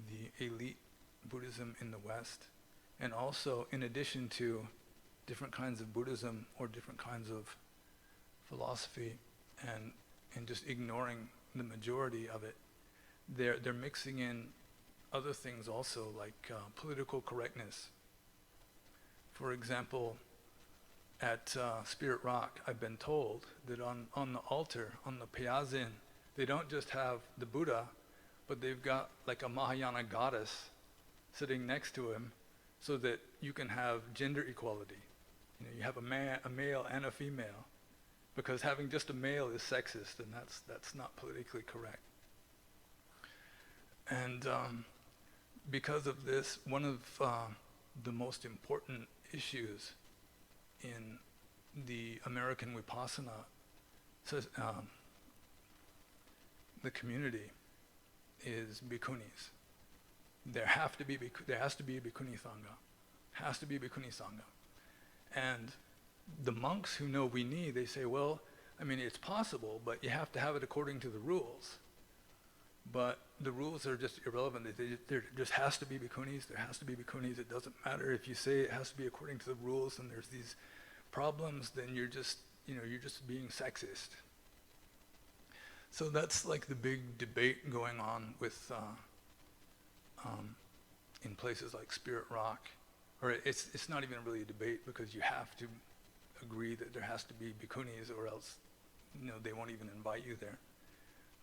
the elite Buddhism in the West. And also, in addition to different kinds of Buddhism or different kinds of philosophy, and just ignoring the majority of it, they're mixing in other things also, like political correctness. For example, at Spirit Rock, I've been told that on the altar, on the Pyazin, they don't just have the Buddha, but they've got like a Mahayana goddess sitting next to him, so that you can have gender equality. You have a male and a female, because having just a male is sexist, and that's not politically correct. And because of this, one of the most important issues in the American Vipassana, the community, is bhikkhunis. There has to be a bhikkhuni sangha. Has to be a bhikkhuni sangha. And the monks who know Vini, they say, well, it's possible, but you have to have it according to the rules. But the rules are just irrelevant. There just has to be bhikkhunis. There has to be bhikkhunis. It doesn't matter if you say it has to be according to the rules and there's these problems, then you're just being sexist. So that's like the big debate going on with in places like Spirit Rock, or it's not even really a debate, because you have to agree that there has to be bhikkhunis, or else they won't even invite you there.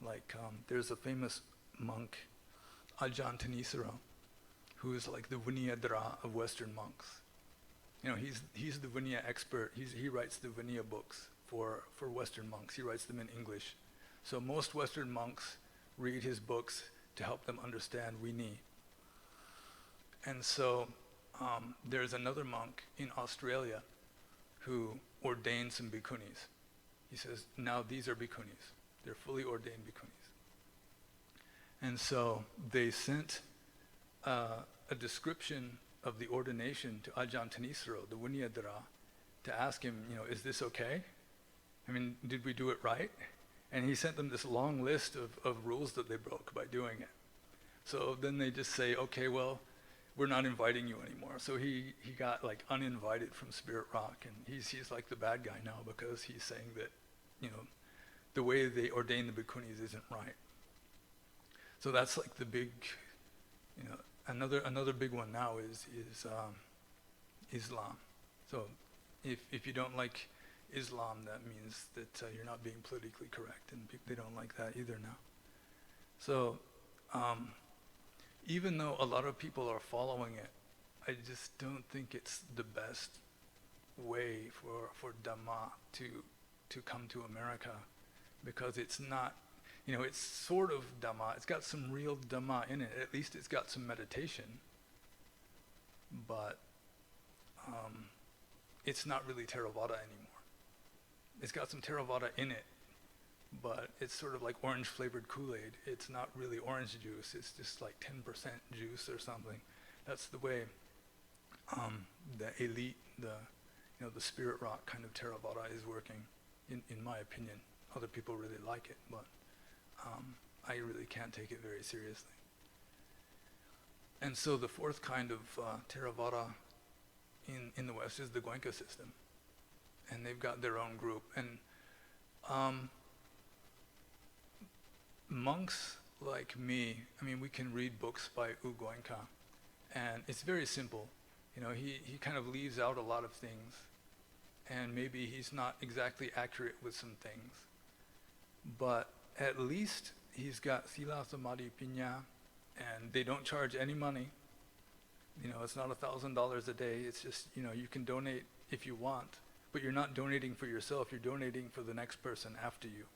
Like there's a famous monk, Ajahn Thanisaro, who is like the Vinayadhara of Western monks. He's the Vinaya expert. He writes the Vinaya books for Western monks. He writes them in English. So most Western monks read his books to help them understand Vini. And so there's another monk in Australia who ordained some bhikkhunis. He says, now these are bhikkhunis. They're fully ordained bhikkhunis. And so they sent a description of the ordination to Ajahn Thanisaro, the Vinayadhara, to ask him, is this okay? Did we do it right? And he sent them this long list of rules that they broke by doing it. So then they just say, okay, well, we're not inviting you anymore. So he got like uninvited from Spirit Rock, and he's like the bad guy now, because he's saying that, the way they ordain the bhikkhunis isn't right. So that's like the big, another big one now is Islam. So if you don't like Islam, that means that you're not being politically correct, and they don't like that either now. So even though a lot of people are following it, I just don't think it's the best way for Dhamma to come to America, because it's not, it's sort of Dhamma. It's got some real Dhamma in it. At least it's got some meditation, but it's not really Theravada anymore. It's got some Theravada in it, but it's sort of like orange flavored Kool-Aid. It's not really orange juice. It's just like 10% juice or something. That's the way the elite, the the spirit rock kind of Theravada is working, in my opinion. Other people really like it, but I really can't take it very seriously. And so the fourth kind of Theravada in the West is the Goenka system. And they've got their own group. And monks like me, we can read books by U Goenka, and it's very simple. He kind of leaves out a lot of things, and maybe he's not exactly accurate with some things, but at least he's got Sila, Samadhi, Pinya, and they don't charge any money. It's not $1,000 a day. It's just, you can donate if you want, but you're not donating for yourself. You're donating for the next person after you.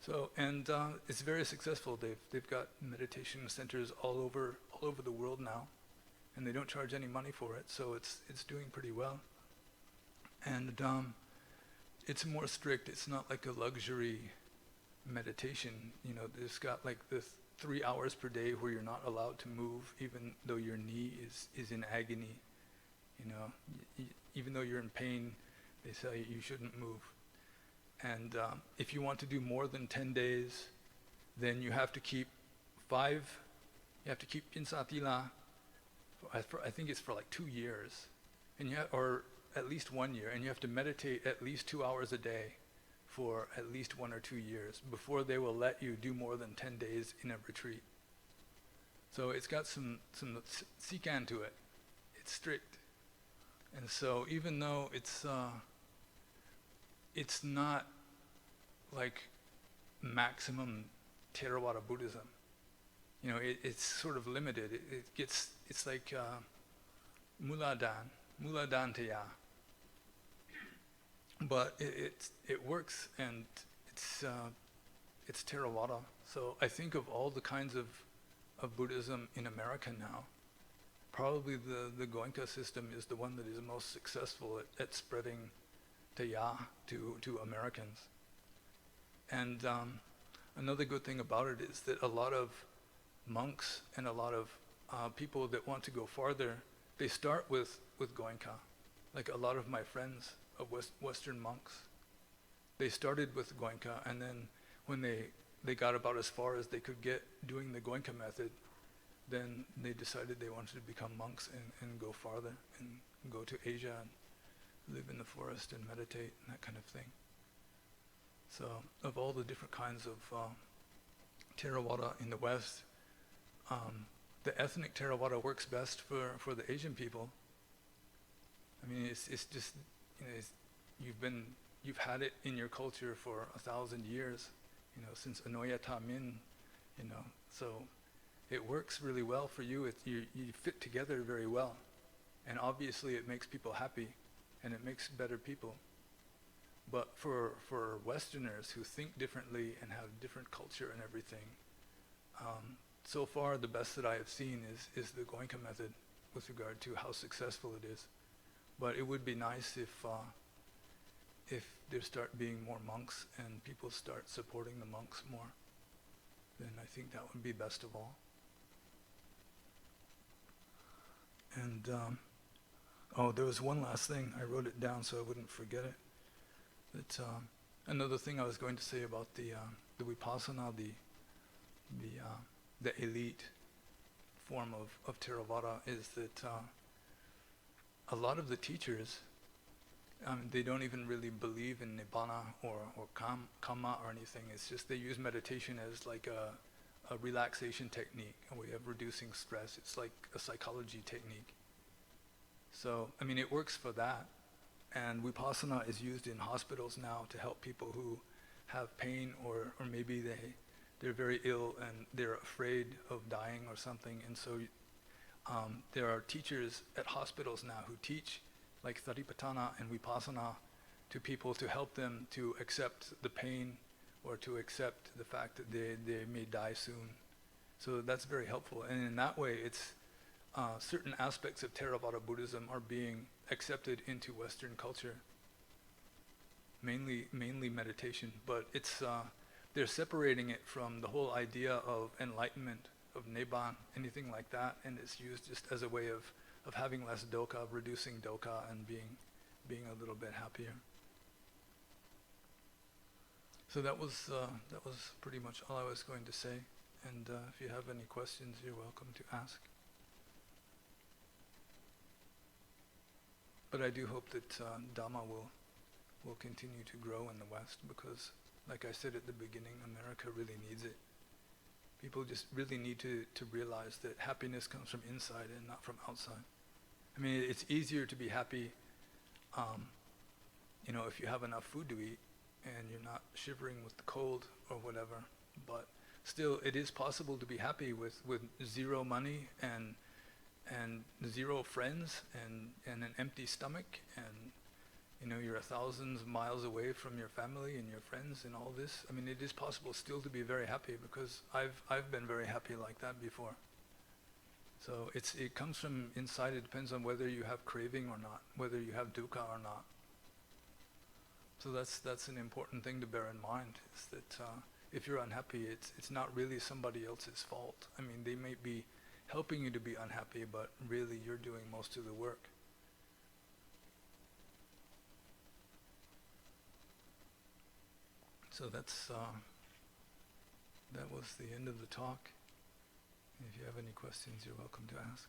So, and it's very successful. They've got meditation centers all over the world now, and they don't charge any money for it. So it's doing pretty well. And it's more strict. It's not like a luxury meditation. It's got like the 3 hours per day where you're not allowed to move, even though your knee is in agony. Even though you're in pain, they say you shouldn't move. And if you want to do more than 10 days, then you have to keep Pinsatila, I think it's for like 2 years, or at least 1 year, and you have to meditate at least 2 hours a day for at least 1 or 2 years before they will let you do more than 10 days in a retreat. So it's got some sikan to it. It's strict. And so even though it's not like maximum Theravada Buddhism, it's sort of limited. It's like Muladantaya. But it works, and it's Theravada. So I think of all the kinds of Buddhism in America now, probably the Goenka system is the one that is most successful at spreading Taya to Americans. And another good thing about it is that a lot of monks and a lot of people that want to go farther, they start with Goenka. Like a lot of my friends of Western monks, they started with Goenka, and then when they got about as far as they could get doing the Goenka method, then they decided they wanted to become monks and go farther and go to Asia and live in the forest and meditate and that kind of thing. So of all the different kinds of Theravada in the West, the ethnic Theravada works best for the Asian people. It's just, you've had it in your culture for 1,000 years, since Anoya Tamin, so it works really well for you. You fit together very well, and obviously it makes people happy, and it makes better people. But for Westerners who think differently and have different culture and everything, so far the best that I have seen is the Goenka method with regard to how successful it is. But it would be nice if there start being more monks and people start supporting the monks more. Then I think that would be best of all. And there was one last thing. I wrote it down so I wouldn't forget it. That another thing I was going to say about the Vipassana, the elite form of Theravada, is that a lot of the teachers, they don't even really believe in Nibbana or Kamma or anything. It's just they use meditation as like a relaxation technique, a way of reducing stress. It's like a psychology technique. So, it works for that. And Vipassana is used in hospitals now to help people who have pain or maybe they're very ill and they're afraid of dying or something. And so there are teachers at hospitals now who teach like Satipatthana and Vipassana to people to help them to accept the pain or to accept the fact that they may die soon. So that's very helpful. And in that way, it's certain aspects of Theravada Buddhism are being accepted into Western culture, mainly meditation, but it's they're separating it from the whole idea of enlightenment, of Nibbana, anything like that, and it's used just as a way of having less dukkha, of reducing dukkha, and being being a little bit happier. So that was pretty much all I was going to say. And if you have any questions, you're welcome to ask. But I do hope that Dhamma will continue to grow in the West, because, like I said at the beginning, America really needs it. People just really need to realize that happiness comes from inside and not from outside. I mean, it's easier to be happy, if you have enough food to eat and you're not shivering with the cold or whatever. But still, it is possible to be happy with zero money and zero friends and an empty stomach, and you're thousands of miles away from your family and your friends and all this. I mean, it is possible still to be very happy, because I've been very happy like that before. So it comes from inside. It depends on whether you have craving or not, whether you have dukkha or not. So that's an important thing to bear in mind, is that if you're unhappy, it's not really somebody else's fault. I mean, they may be helping you to be unhappy, but really you're doing most of the work. So that was the end of the talk. If you have any questions, you're welcome to ask.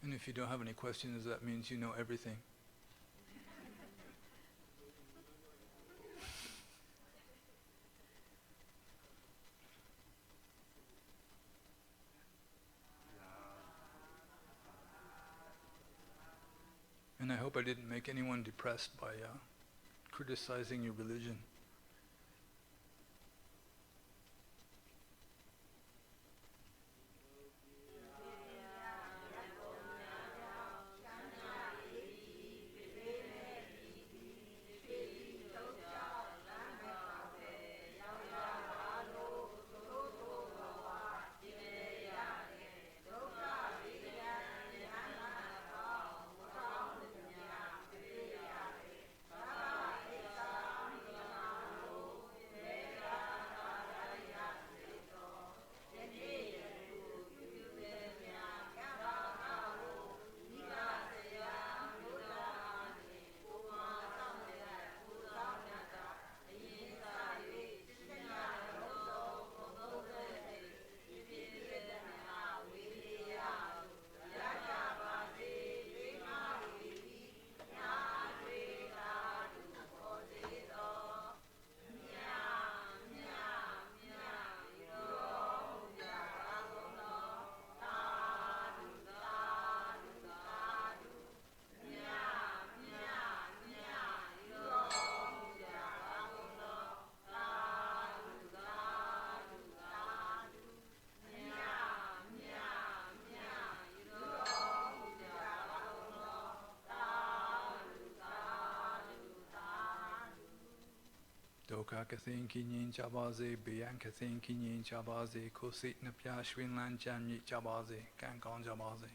And if you don't have any questions, that means you know everything. And I hope I didn't make anyone depressed by criticizing your religion. Doka kathin kinyin chabaze, biyan kathin kinyin chabaze, kosit napya shwinlan chanyi chabaze, kankon chabaze.